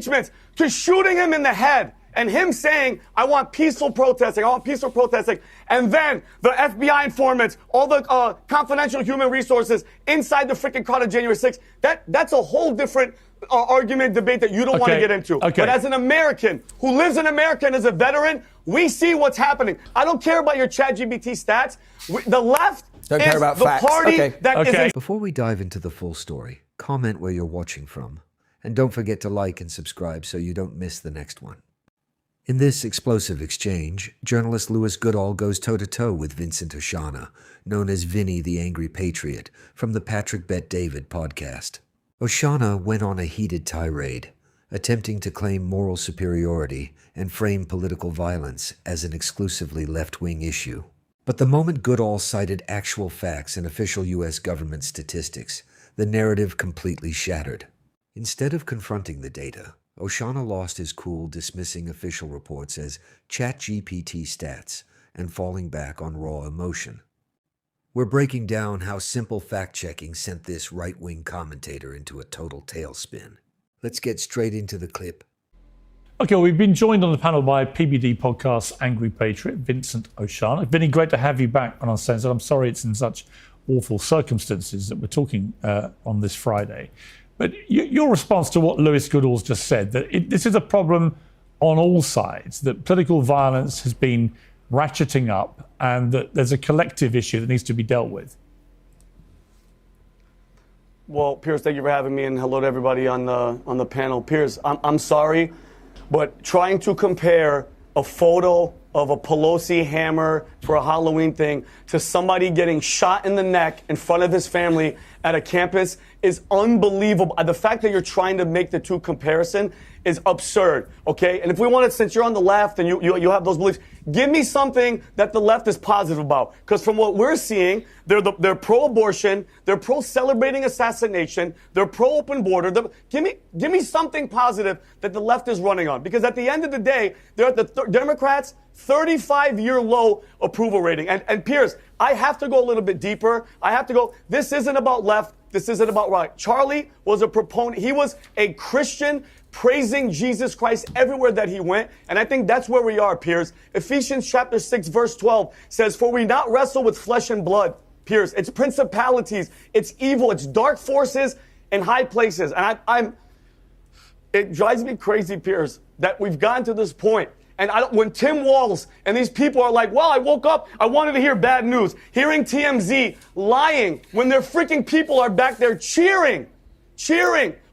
to shooting him in the head and him saying, I want peaceful protesting, and then the FBI informants, all the confidential human resources inside the freaking crowd of January 6th, that's a whole different argument, debate that you don't want to get into. Okay. But as an American who lives in America and is a veteran, we see what's happening. I don't care about your ChatGPT stats. The left don't is care about the facts. party that is... Before we dive into the full story, comment where you're watching from. And don't forget to like and subscribe so you don't miss the next one. In this explosive exchange, journalist Lewis Goodall goes toe-to-toe with Vincent Oshana, known as Vinny the Angry Patriot, from the Patrick Bet David podcast. Oshana went on a heated tirade, attempting to claim moral superiority and frame political violence as an exclusively left-wing issue. But the moment Goodall cited actual facts and official U.S. government statistics, the narrative completely shattered. Instead of confronting the data, Oshana lost his cool, dismissing official reports as ChatGPT stats and falling back on raw emotion. We're breaking down how simple fact-checking sent this right-wing commentator into a total tailspin. Let's get straight into the clip. Okay, we've been joined on the panel by PBD podcast's Angry Patriot, Vincent Oshana. Vinny, great to have you back on Uncensored. I'm sorry it's in such awful circumstances that we're talking on this Friday. But your response to what Lewis Goodall's just said, that this is a problem on all sides, that political violence has been ratcheting up and that there's a collective issue that needs to be dealt with. Well, Piers, thank you for having me, and hello to everybody on the panel. Piers, I'm sorry, but trying to compare a photo of a Pelosi hammer for a Halloween thing to somebody getting shot in the neck in front of his family at a campus is unbelievable. The fact that you're trying to make the two comparison is absurd, okay? And if we want to, since you're on the left and you have those beliefs, give me something that the left is positive about. Because from what we're seeing, they're pro-abortion, they're pro-celebrating assassination, they're pro-open border. Give me something positive that the left is running on. Because at the end of the day, they're at the Democrats' 35-year low approval rating. And Piers, I have to go a little bit deeper. This isn't about left. This isn't about right. Charlie was a proponent. He was a Christian praising Jesus Christ everywhere that he went. And I think that's where we are, Piers. Ephesians chapter 6, verse 12 says, for we not wrestle with flesh and blood, Piers. It's principalities. It's evil. It's dark forces in high places. And it drives me crazy, Piers, that we've gotten to this point. And when Tim Walz and these people are like, well, I woke up, I wanted to hear bad news. Hearing TMZ lying when their freaking people are back there cheering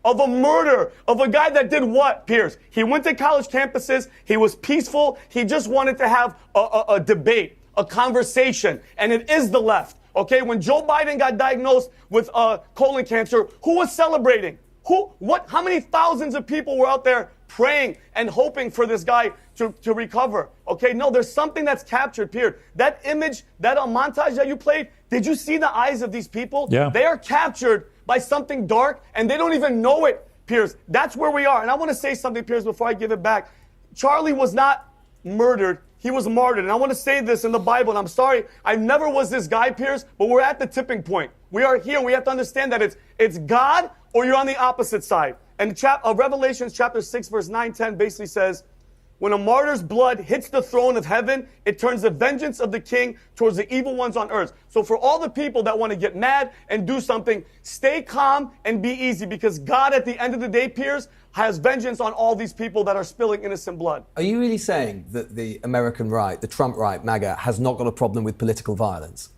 of a murder of a guy that did what, Piers? He went to college campuses. He was peaceful. He just wanted to have a debate, a conversation. And it is the left. Okay, when Joe Biden got diagnosed with colon cancer, who was celebrating? How many thousands of people were out there praying and hoping for this guy to recover? Okay, no, there's something that's captured, Piers. That image, that montage that you played, did you see the eyes of these people? Yeah. They are captured by something dark, and they don't even know it, Piers. That's where we are. And I want to say something, Piers, before I give it back. Charlie was not murdered. He was martyred. And I want to say this in the Bible, and I'm sorry, I never was this guy, Piers, but we're at the tipping point. We are here. We have to understand that it's God or you're on the opposite side. And Revelation chapter 6, verse 9, 10 basically says, when a martyr's blood hits the throne of heaven, it turns the vengeance of the king towards the evil ones on earth. So for all the people that want to get mad and do something, stay calm and be easy, because God, at the end of the day, Piers, has vengeance on all these people that are spilling innocent blood. Are you really saying that the American right, the Trump right, MAGA, has not got a problem with political violence?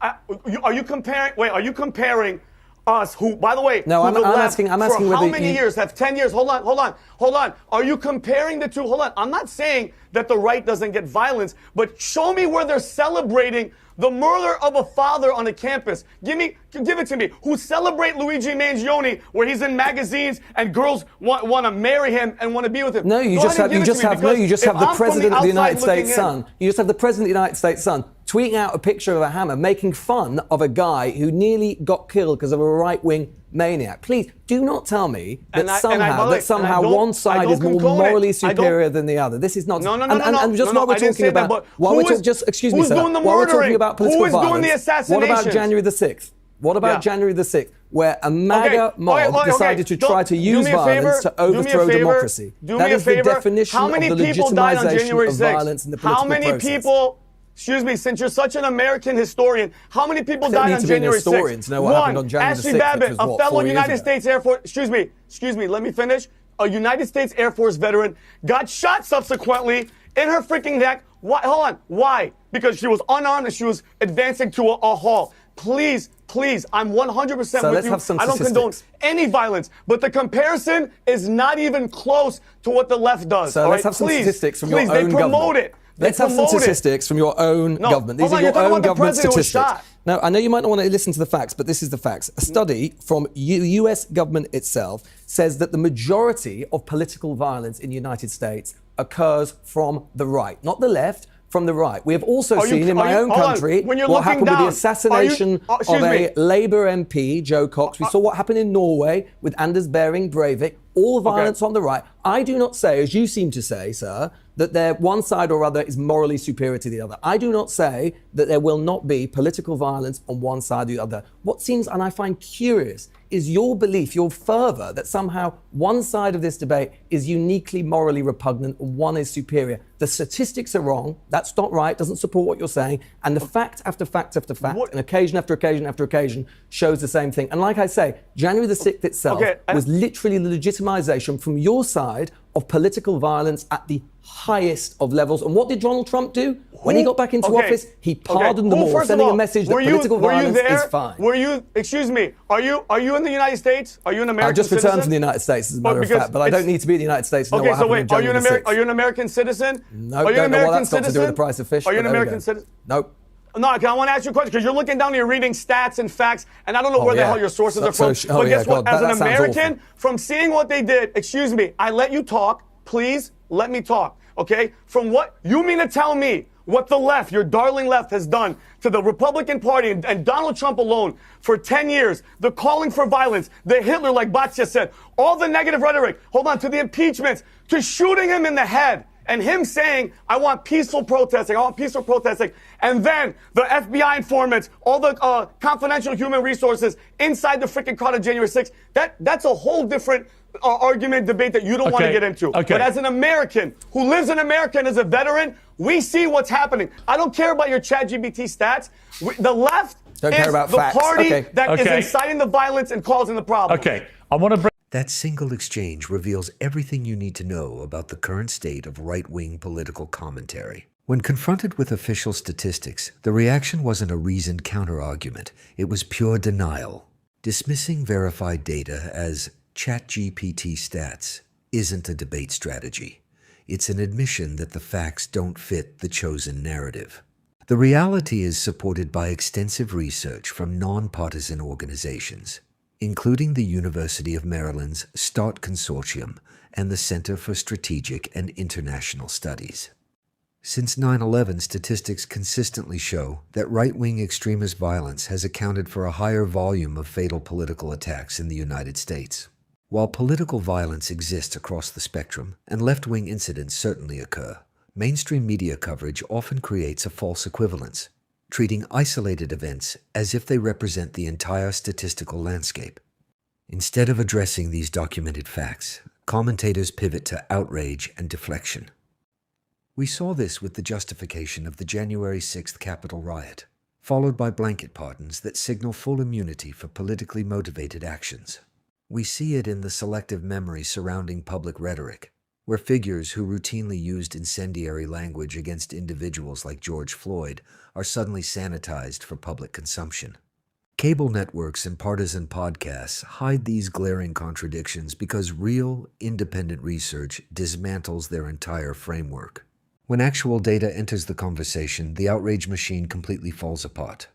Are you comparing us, who, by the way, no, I'm asking for whether how many years, have 10 years, hold on. Are you comparing the two? Hold on. I'm not saying that the right doesn't get violence, but show me where they're celebrating the murder of a father on a campus. Give it to me. Who celebrate Luigi Mangione, where he's in magazines and girls want to marry him and want to be with him? No, you just have the president of the United States' son. You just have the president of the United States' son tweeting out a picture of a hammer, making fun of a guy who nearly got killed because of a right-wing maniac. Please do not tell me that somehow one side is more morally superior than the other. This is not. No. And just while we're talking about, excuse me, sir. While we're talking about political violence, who's doing the assassinations? What about January the 6th? What about January the 6th? where a MAGA mob decided to try to use violence to overthrow democracy. That is the definition of the legitimization of violence in the political process. How many people, excuse me, since you're such an American historian, how many people died on January 6th? To know what happened on January 6th, Babbitt, a fellow United States Air Force, excuse me, let me finish. A United States Air Force veteran got shot subsequently in her freaking neck. Why? Hold on. Why? Because she was unarmed and she was advancing to a halt. Please, I'm 100% with you. I don't condone any violence, but the comparison is not even close to what the left does. So let's have some statistics from your own government. They promote it. Let's have some statistics from your own government. These are your own government statistics. Now, I know you might not want to listen to the facts, but this is the facts. A study from US government itself says that the majority of political violence in the United States occurs from the right, not the left, from the right. We have also seen in my own country what happened with the assassination of a Labour MP, Joe Cox. We saw what happened in Norway with Anders Behring Breivik. All violence on the right. I do not say, as you seem to say, sir, that one side or other is morally superior to the other. I do not say that there will not be political violence on one side or the other. What seems, and I find curious, is your belief, your fervour, that somehow one side of this debate is uniquely morally repugnant and one is superior. The statistics are wrong. That's not right. Doesn't support what you're saying. And the fact after fact after fact, and occasion after occasion after occasion shows the same thing. And like I say, January the 6th itself was literally the legitimization from your side of political violence at the highest of levels. And what did Donald Trump do? When he got back into office, he pardoned them all, sending a message that political violence is fine. Were you, excuse me, are you in the United States? Are you an American citizen? I just returned from the United States, as a matter of fact, but I don't need to be in the United States to know what happened on January the 6th. Are you an American citizen? No, don't know what that's got to do with the price of fish. Are you an American citizen? Nope. No, I want to ask you a question, because you're looking down, you're reading stats and facts, and I don't know where the hell your sources are from. But guess what? As an American, from seeing what they did, excuse me, I let you talk. Please let me talk, okay? From what you mean to tell me what the left, your darling left, has done to the Republican Party and Donald Trump alone for 10 years, the calling for violence, the Hitler, like Batya said, all the negative rhetoric, hold on, to the impeachments, to shooting him in the head, and him saying, I want peaceful protesting, and then the FBI informants, all the confidential human resources inside the freaking crowd of January 6th, that's a whole different argument, debate that you don't want to get into. But as an American who lives in America and is a veteran, we see what's happening. I don't care about your ChatGPT stats. The left is the party that is inciting the violence and causing the problem. I want to bring... That single exchange reveals everything you need to know about the current state of right-wing political commentary. When confronted with official statistics, the reaction wasn't a reasoned counter-argument. It was pure denial. Dismissing verified data as ChatGPT stats isn't a debate strategy. It's an admission that the facts don't fit the chosen narrative. The reality is supported by extensive research from nonpartisan organizations, including the University of Maryland's START Consortium and the Center for Strategic and International Studies. Since 9/11, statistics consistently show that right-wing extremist violence has accounted for a higher volume of fatal political attacks in the United States. While political violence exists across the spectrum, and left-wing incidents certainly occur, mainstream media coverage often creates a false equivalence, treating isolated events as if they represent the entire statistical landscape. Instead of addressing these documented facts, commentators pivot to outrage and deflection. We saw this with the justification of the January 6th Capitol riot, followed by blanket pardons that signal full immunity for politically motivated actions. We see it in the selective memory surrounding public rhetoric, where figures who routinely used incendiary language against individuals like George Floyd are suddenly sanitized for public consumption. Cable networks and partisan podcasts hide these glaring contradictions because real, independent research dismantles their entire framework. When actual data enters the conversation, the outrage machine completely falls apart.